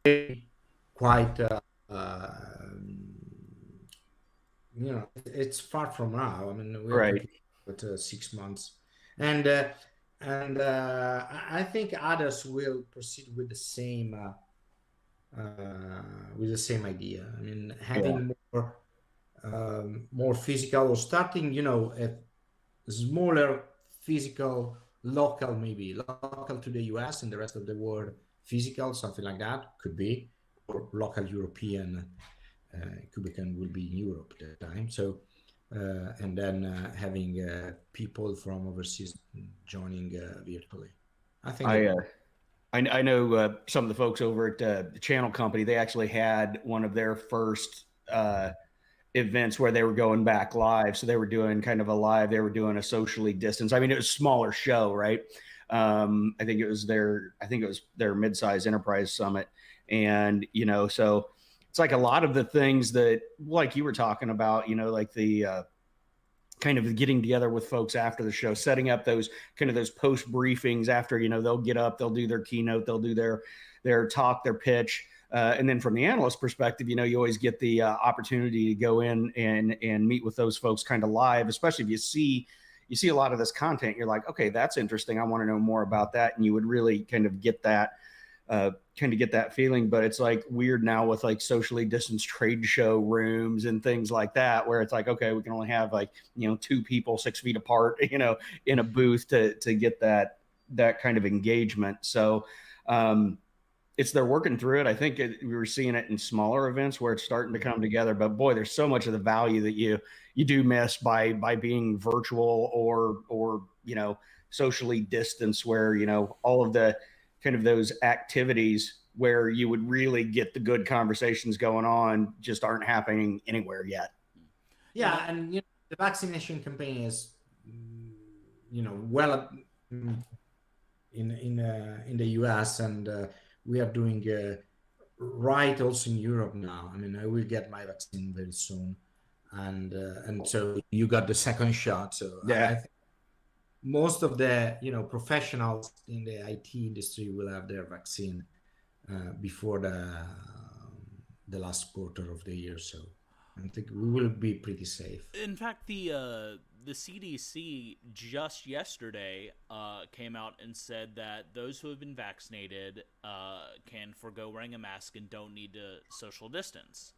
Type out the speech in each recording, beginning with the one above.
quite it's far from now. I mean, we are Right. talking about 6 months, and I think others will proceed with the same idea. I mean, Yeah. having more physical, or starting, at smaller physical, local, maybe local to the US and the rest of the world, physical, something like that could be, or local European. Kubican will be in Europe at the time. So, and then having people from overseas joining virtually. I think I that. uh, I know some of the folks over at the channel company. They actually had one of their first events where they were going back live. So they were doing kind of a live. They were doing a socially distanced. I mean, it was a smaller show, right? I think it was their mid-size enterprise summit, and so it's like a lot of the things that, like you were talking about, like the kind of getting together with folks after the show, setting up those kind of those post briefings after, they'll get up, they'll do their keynote, they'll do their talk, their pitch. And then from the analyst perspective, you always get the opportunity to go in and meet with those folks kind of live, especially if you see a lot of this content. You're like, okay, that's interesting. I want to know more about that. And you would really kind of get that feeling. But it's like weird now with like socially distanced trade show rooms and things like that, where it's like, okay, we can only have like, two people 6 feet apart, in a booth to get that kind of engagement. So, they're working through it. I think we were seeing it in smaller events where it's starting to come together. But boy, there's so much of the value that you do miss by being virtual or socially distanced, where all of the kind of those activities where you would really get the good conversations going on just aren't happening anywhere yet. And Yeah, and the vaccination campaign is, well, in the US, and we are doing right also in Europe now. I mean, I will get my vaccine very soon, and so you got the second shot. So I Yeah. think most of the professionals in the IT industry will have their vaccine before the last quarter of the year. So I think we will be pretty safe. in fact, the CDC just yesterday came out and said that those who have been vaccinated can forego wearing a mask and don't need to social distance,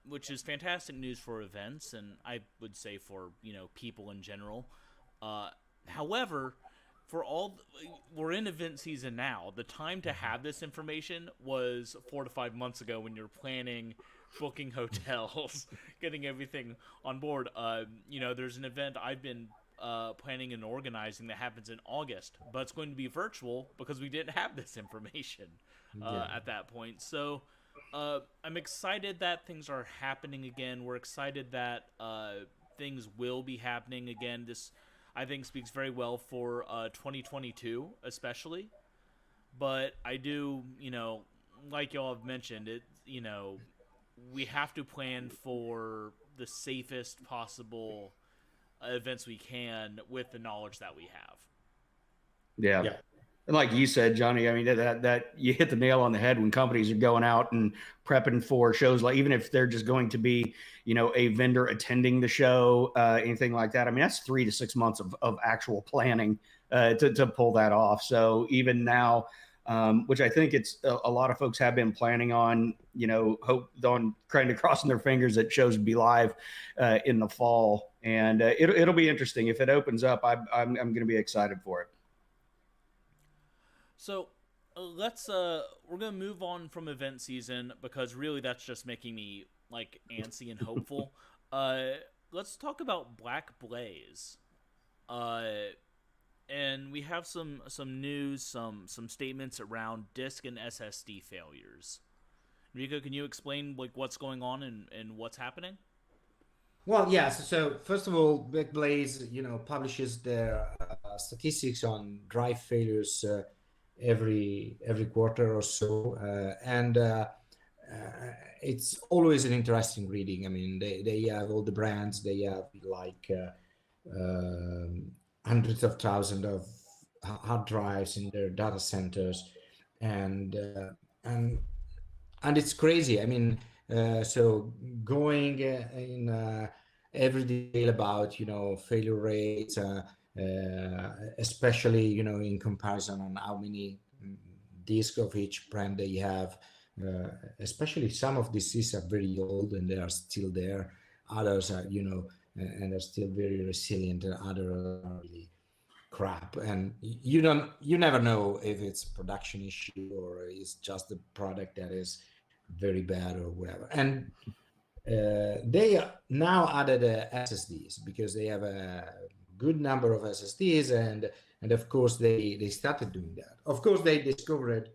which is fantastic news for events, and I would say for people in general. However, we're in event season now. The time to have this information was 4 to 5 months ago when you're planning, booking hotels, getting everything on board. There's an event I've been planning and organizing that happens in August, but it's going to be virtual because we didn't have this information Yeah. at that point. So I'm excited that things are happening again. We're excited that things will be happening again. This, I think, speaks very well for 2022, especially. But I do, like y'all have mentioned, we have to plan for the safest possible events we can with the knowledge that we have. Yeah. Yeah. And like you said, Johnny, I mean that you hit the nail on the head when companies are going out and prepping for shows, like even if they're just going to be, a vendor attending the show, anything like that. I mean, that's 3 to 6 months of actual planning to pull that off. So even now, which I think it's a lot of folks have been planning on, hope on kind of crossing their fingers that shows would be live in the fall, and it'll be interesting if it opens up. I'm going to be excited for it. So let's we're gonna move on from event season because really that's just making me like antsy and hopeful. uh, let's talk about Black Blaze. Uh, and we have some news, some statements around disk and SSD failures. Rico, can you explain like what's going on and what's happening? Well, yes. So first of all, Backblaze, publishes their statistics on drive failures every quarter or so, and it's always an interesting reading. I mean, they have all the brands. They have like hundreds of thousands of hard drives in their data centers, and and it's crazy. I mean, so going in every detail about failure rates, especially in comparison on how many discs of each brand they have. Especially some of these discs are very old and they are still there. Others are and are still very resilient, and others are really crap. And you never know if it's a production issue or it's just the product that is very bad or whatever. And they now added SSDs because they have a good number of SSDs, and of course they started doing that. Of course, they discovered,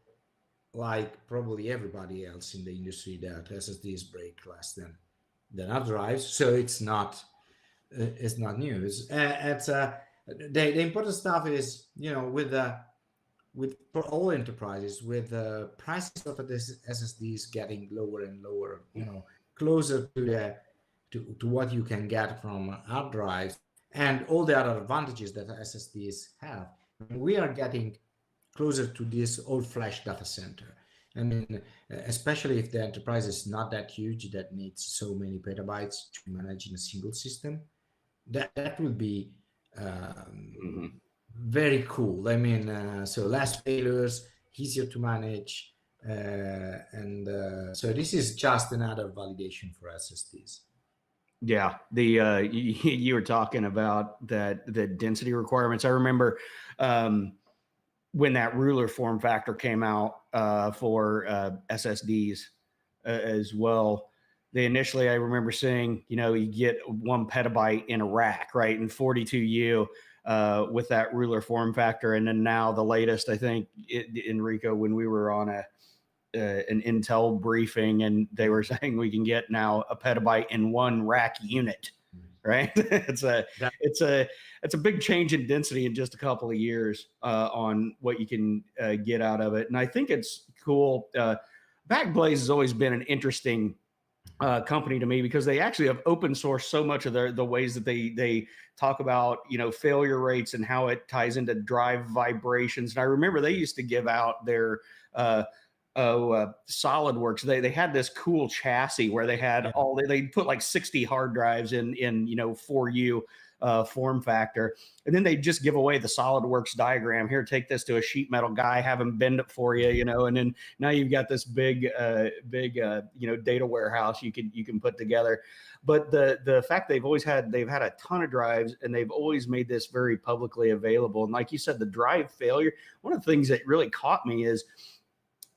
like probably everybody else in the industry, that SSDs break less than hard drives. So it's not news. The important stuff is with for all enterprises, with the prices of this SSDs getting lower and lower, closer to what you can get from hard drives and all the other advantages that SSDs have. We are getting closer to this old flash data center. I mean, especially if the enterprise is not that huge, that needs so many petabytes to manage in a single system, that will be very cool. I mean, so less failures, easier to manage, and so this is just another validation for SSDs. Yeah, the you were talking about the density requirements. I remember when that ruler form factor came out for SSDs as well. They initially, I remember seeing, you get 1 petabyte in a rack, right, and 42U with that ruler form factor. And then now the latest, I think, Enrico, when we were on an Intel briefing, and they were saying we can get now a petabyte in 1 rack unit, right? It's a big change in density in just a couple of years on what you can get out of it. And I think it's cool. Backblaze has always been an interesting company to me because they actually have open sourced so much of the ways that they talk about failure rates and how it ties into drive vibrations. And I remember they used to give out their SolidWorks. They had this cool chassis where they had they put like 60 hard drives in 4U form factor, and then they just give away the SolidWorks diagram. Here, take this to a sheet metal guy, have him bend it for you, and then now you've got this big data warehouse you can put together. But the fact they've had a ton of drives, and they've always made this very publicly available. And like you said, the drive failure, one of the things that really caught me is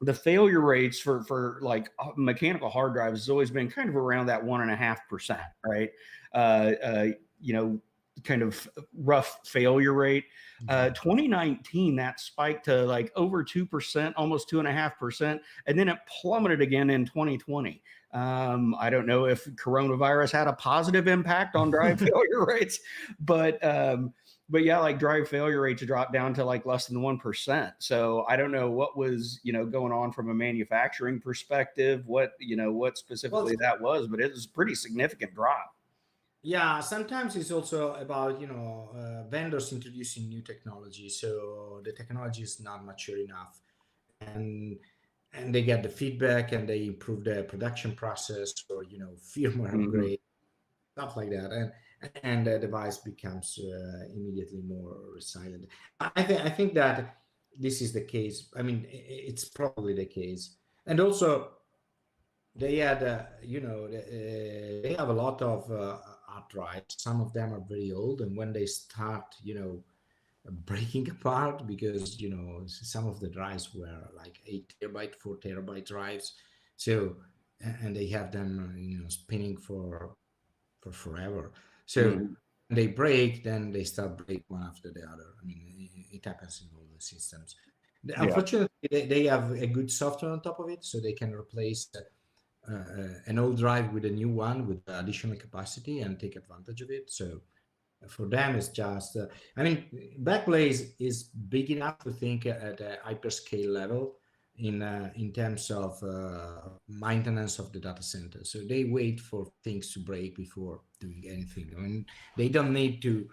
the failure rates for like mechanical hard drives has always been kind of around that 1.5%, right? Kind of rough failure rate. 2019, that spiked to like over 2%, almost 2.5%, and then it plummeted again in 2020. I don't know if coronavirus had a positive impact on drive failure rates, but yeah, like drive failure rates dropped down to like less than 1%. So I don't know what was going on from a manufacturing perspective, what specifically that was, but it was a pretty significant drop. Yeah, sometimes it's also about vendors introducing new technology, so the technology is not mature enough, and they get the feedback and they improve the production process, or firmware upgrade, stuff like that, and the device becomes immediately more resilient. I think that this is the case. I mean, it's probably the case, and also they had they have a lot of hard drives. Some of them are very old, and when they start breaking apart, because some of the drives were like 8 terabyte, 4 terabyte drives, so, and they have them spinning for forever. So when they break, then they start break one after the other. I mean, it happens in all the systems. Unfortunately, they have a good software on top of it, so they can replace an old drive with a new one with additional capacity and take advantage of it. So for them, it's just I mean, Backblaze is big enough to think at a hyperscale level in terms of maintenance of the data center. So they wait for things to break before doing anything. I mean, they don't need to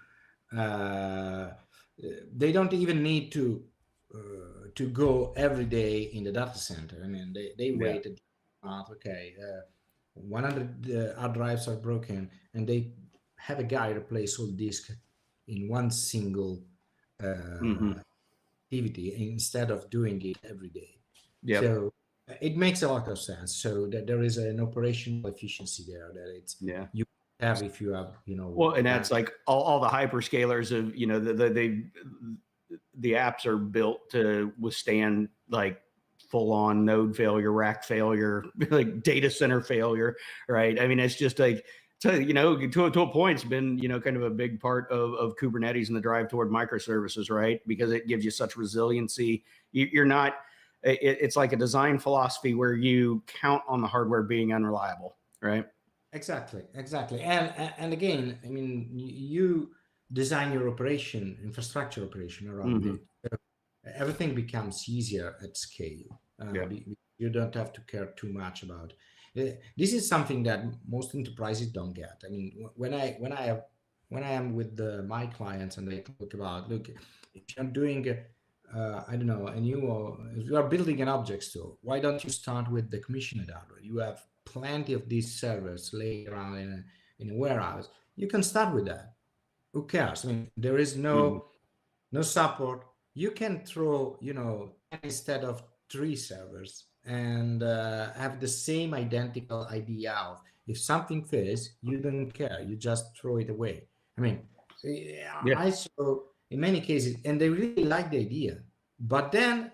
they don't even need to to go every day in the data center. I mean, they waited. Okay, 100 hard drives are broken, and they have a guy replace all disk in one single activity instead of doing it every day. Yep. So it makes a lot of sense. So that there is an operational efficiency there that it's you have if you have Well, and that's like all the hyperscalers of the apps are built to withstand like full on node failure, rack failure, like data center failure, right? I mean, it's just like, to a point, it's been, kind of a big part of Kubernetes and the drive toward microservices, right? Because it gives you such resiliency. You're not, it's like a design philosophy where you count on the hardware being unreliable, right? Exactly. And again, I mean, you design your infrastructure operation around it. So everything becomes easier at scale. You don't have to care too much about. This is something that most enterprises don't get. I mean, when I am with my clients and they talk about, look, if you're doing, I don't know, if you are building an object store, why don't you start with the commissioned hardware? You have plenty of these servers laying around in a warehouse. You can start with that. Who cares? I mean, there is no support. You can throw, instead of 3 servers and have the same identical idea of, if something fails, you don't care. You just throw it away. I mean, I saw in many cases, and they really like the idea, but then,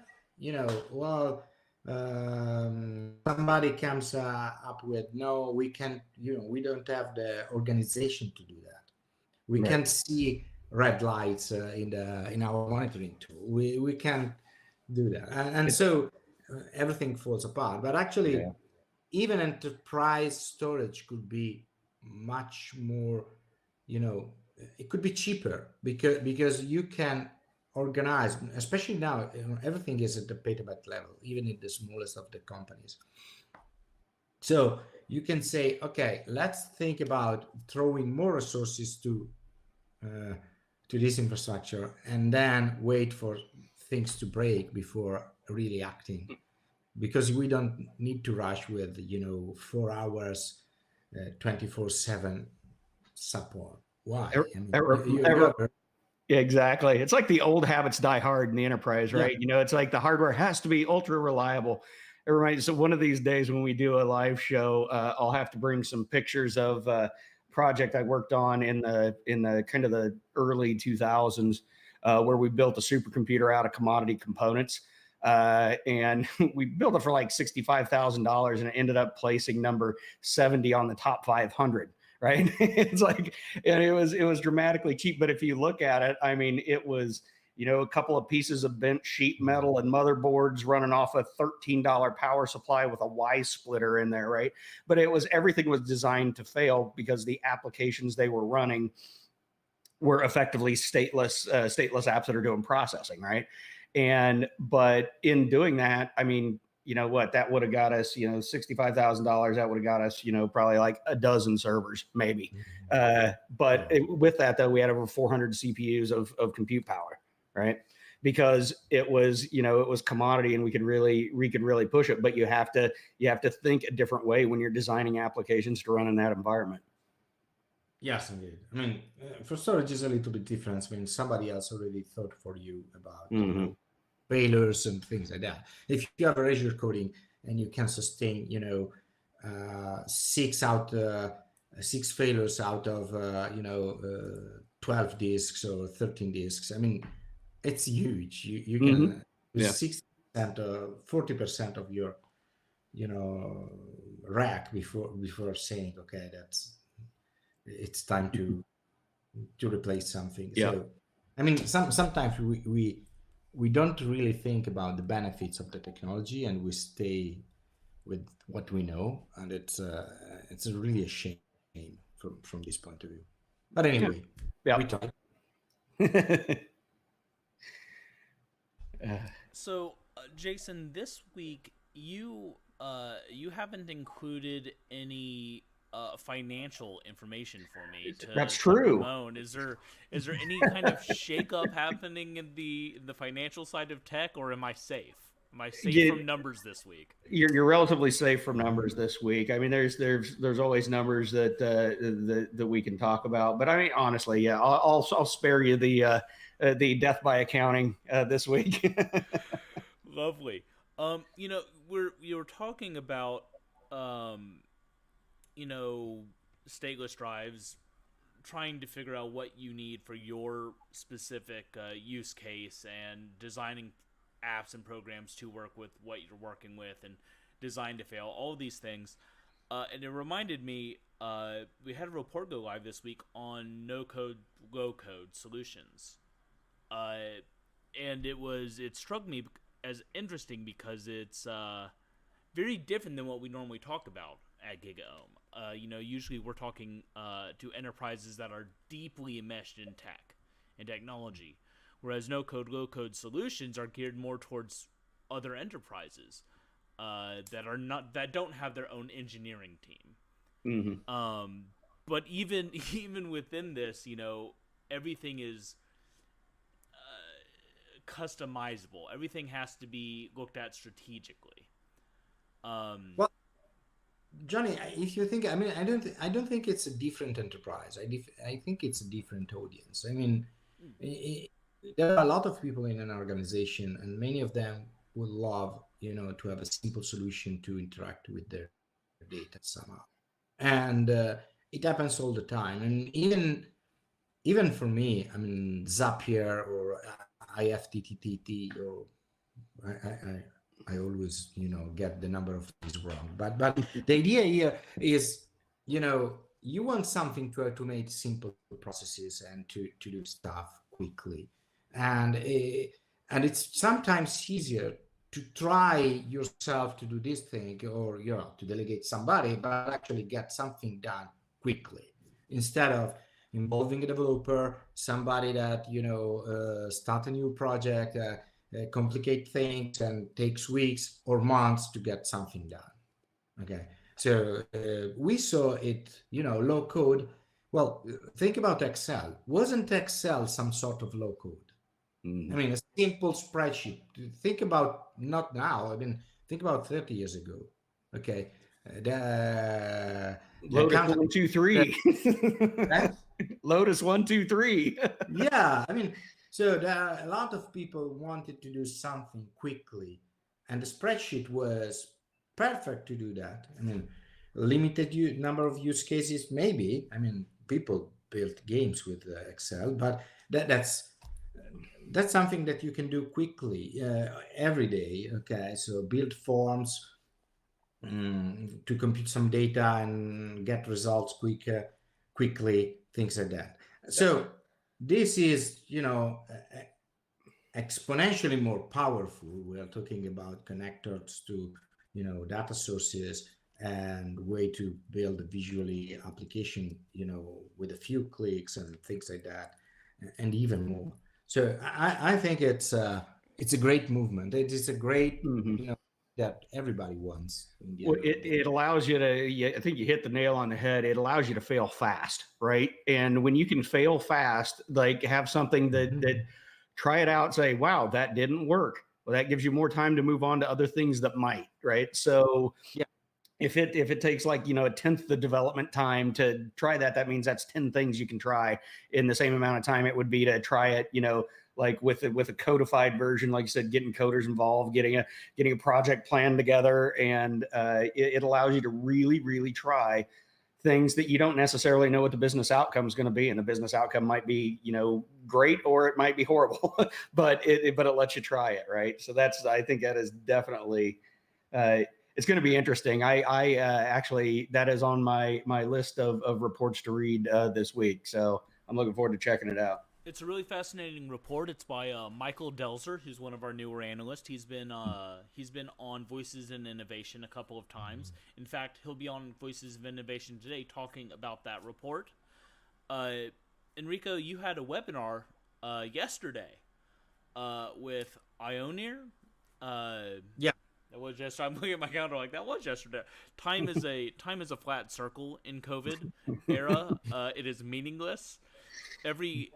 somebody comes up with, no, we can't, we don't have the organization to do that. We can't see red lights in our monitoring tool. We can't do that, and so everything falls apart. But actually, even enterprise storage could be much more, it could be cheaper because you can organize, especially now, everything is at the petabyte level, even in the smallest of the companies. So you can say, okay, let's think about throwing more resources to this infrastructure, and then wait for things to break before really acting, because we don't need to rush with 4 hours 24/7 support. Why? I mean, Yeah, exactly. It's like the old habits die hard in the enterprise, right? It's like the hardware has to be ultra reliable. It reminds. So one of these days when we do a live show, I'll have to bring some pictures of project I worked on in the kind of the early 2000s, where we built a supercomputer out of commodity components. And we built it for like $65,000, and it ended up placing number 70 on the top 500. Right. It's like, and it was dramatically cheap. But if you look at it, I mean, it was, a couple of pieces of bent sheet metal and motherboards running off a $13 power supply with a Y splitter in there. Right. But everything was designed to fail because the applications they were running were effectively stateless apps that are doing processing. Right. But in doing that, I mean, that would have got us, $65,000. That would have got us, probably like a dozen servers, maybe. But with that, though, we had over 400 CPUs of compute power, right? Because it was commodity, and we could really push it. But you have to think a different way when you're designing applications to run in that environment. Yes, indeed. I mean, for storage is a little bit different. I mean, somebody else already thought for you about failures and things like that. If you have a Azure coding and you can sustain, 6 failures out of 12 disks or 13 disks. I mean, it's huge. You can 60% or 40% of your rack before saying, okay, it's time to replace something. So I mean, sometimes we don't really think about the benefits of the technology, and we stay with what we know, and it's really a shame from this point of view. But anyway, we talk. So, Jason, this week you haven't included any financial information for me That's to true. bemoan. Is there any kind of shakeup happening in the financial side of tech, or am I safe? Am I safe You, from numbers this week? you're relatively safe from numbers this week. I mean, there's always numbers that we can talk about, but I mean, honestly, yeah, I'll spare you the death by accounting this week. Lovely. You were talking about um, you know, stateless drives, trying to figure out what you need for your specific use case, and designing apps and programs to work with what you're working with, and design to fail, all of these things. And it reminded me, we had a report go live this week on no code, low code solutions. And it struck me as interesting because it's very different than what we normally talk about at GigaOm. Usually we're talking to enterprises that are deeply enmeshed in tech and technology, whereas no code, low code solutions are geared more towards other enterprises that don't have their own engineering team. But even within this, everything is customizable. Everything has to be looked at strategically. Well, Johnny, if you think, I mean, I don't think it's a different enterprise. I think it's a different audience. I mean, there are a lot of people in an organization, and many of them would love, to have a simple solution to interact with their data somehow. And it happens all the time. And even for me, I mean, Zapier or IFTTT, or I always, get the number of things wrong. But the idea here is, you want something to automate simple processes and to do stuff quickly, and it's sometimes easier to try yourself to do this thing, or to delegate somebody, but actually get something done quickly, instead of involving a developer, somebody that start a new project, complicate things, and takes weeks or months to get something done. Okay, so we saw it, low code. Well, think about Excel. Wasn't Excel some sort of low code? I mean, a simple spreadsheet. Think about, not now, I mean, think about 30 years ago. Okay, the Lotus account. 1 2 3. Lotus 1 2 3. Yeah, I mean, so there are a lot of people wanted to do something quickly, and the spreadsheet was perfect to do that. I mean, limited number of use cases, maybe. I mean, people built games with Excel, but that's something that you can do quickly every day. Okay, so build forms to compute some data and get results quickly, things like that. So this is, exponentially more powerful. We are talking about connectors to, data sources, and way to build a visually application, with a few clicks and things like that, and even more. So I think it's a great movement. It is a great, that everybody wants. Well, it allows you to, I think you hit the nail on the head. It allows you to fail fast, right? And when you can fail fast, like have something that try it out, say, wow, that didn't work. Well, that gives you more time to move on to other things that might, right? So yeah, if it takes like, a tenth the development time to try that, that means that's 10 things you can try in the same amount of time it would be to try it, like with a codified version, like you said, getting coders involved, getting a project plan together, and it allows you to really, really try things that you don't necessarily know what the business outcome is going to be, and the business outcome might be great or it might be horrible, but it lets you try it, right? So I think that is definitely it's going to be interesting. I actually, that is on my list of reports to read this week, so I'm looking forward to checking it out. It's a really fascinating report. It's by Michael Delzer, who's one of our newer analysts. He's been on Voices in Innovation a couple of times. In fact, he'll be on Voices of Innovation today talking about that report. Enrico, you had a webinar yesterday with Ioneer. Yeah. was yesterday. I'm looking at my calendar like that was yesterday. Time is a flat circle in COVID era. It is meaningless. Every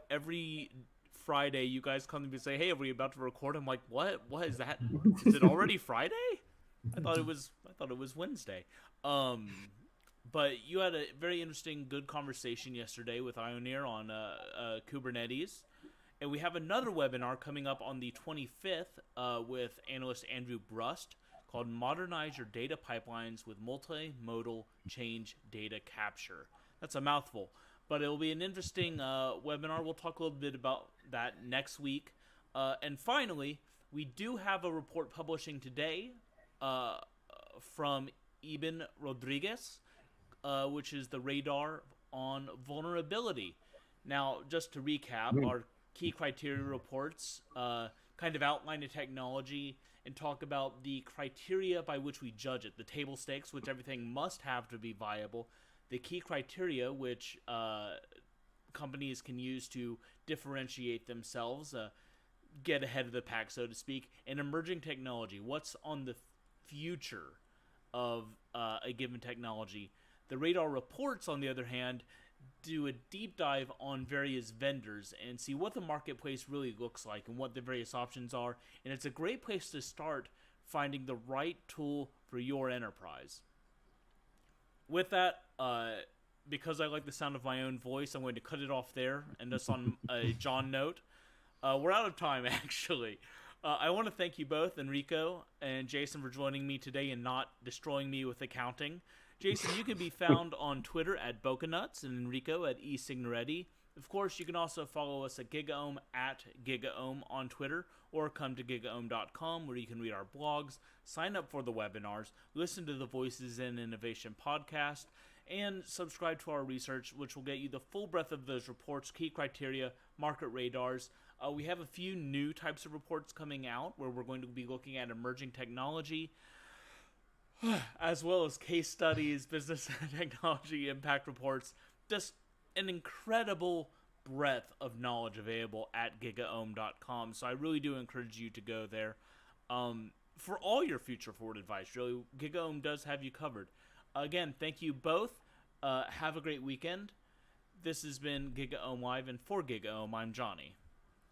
Friday, you guys come to me and say, "Hey, are we about to record?" I'm like, "What? What is that? Is it already Friday? I thought it was Wednesday." But you had a very interesting, good conversation yesterday with Ioneer on Kubernetes. And we have another webinar coming up on the 25th with analyst Andrew Brust called Modernize Your Data Pipelines with Multimodal Change Data Capture. That's a mouthful, but it'll be an interesting webinar. We'll talk a little bit about that next week. And finally, we do have a report publishing today from Eben Rodriguez, which is the radar on vulnerability. Now, just to recap, our key criteria reports kind of outline a technology and talk about the criteria by which we judge it. The table stakes, which everything must have to be viable. The key criteria, which companies can use to differentiate themselves, get ahead of the pack, so to speak. And emerging technology, what's on the future of a given technology. The radar reports, on the other hand, do a deep dive on various vendors and see what the marketplace really looks like and what the various options are. And it's a great place to start finding the right tool for your enterprise. With that, because I like the sound of my own voice, I'm going to cut it off there and just on a John note. We're out of time, actually. I want to thank you both, Enrico and Jason, for joining me today and not destroying me with accounting. Jason, you can be found on Twitter at Bocanuts and Enrico at eSignoretti. Of course, you can also follow us at GigaOm at GigaOm on Twitter, or come to GigaOm.com where you can read our blogs, sign up for the webinars, listen to the Voices in Innovation podcast, and subscribe to our research, which will get you the full breadth of those reports, key criteria, market radars. We have a few new types of reports coming out where we're going to be looking at emerging technology, as well as case studies, business and technology impact reports. Just an incredible breadth of knowledge available at gigaom.com. So I really do encourage you to go there for all your future forward advice. Really, GigaOm does have you covered. Again, thank you both. Have a great weekend. This has been GigaOm Live, and for GigaOm, I'm Johnny.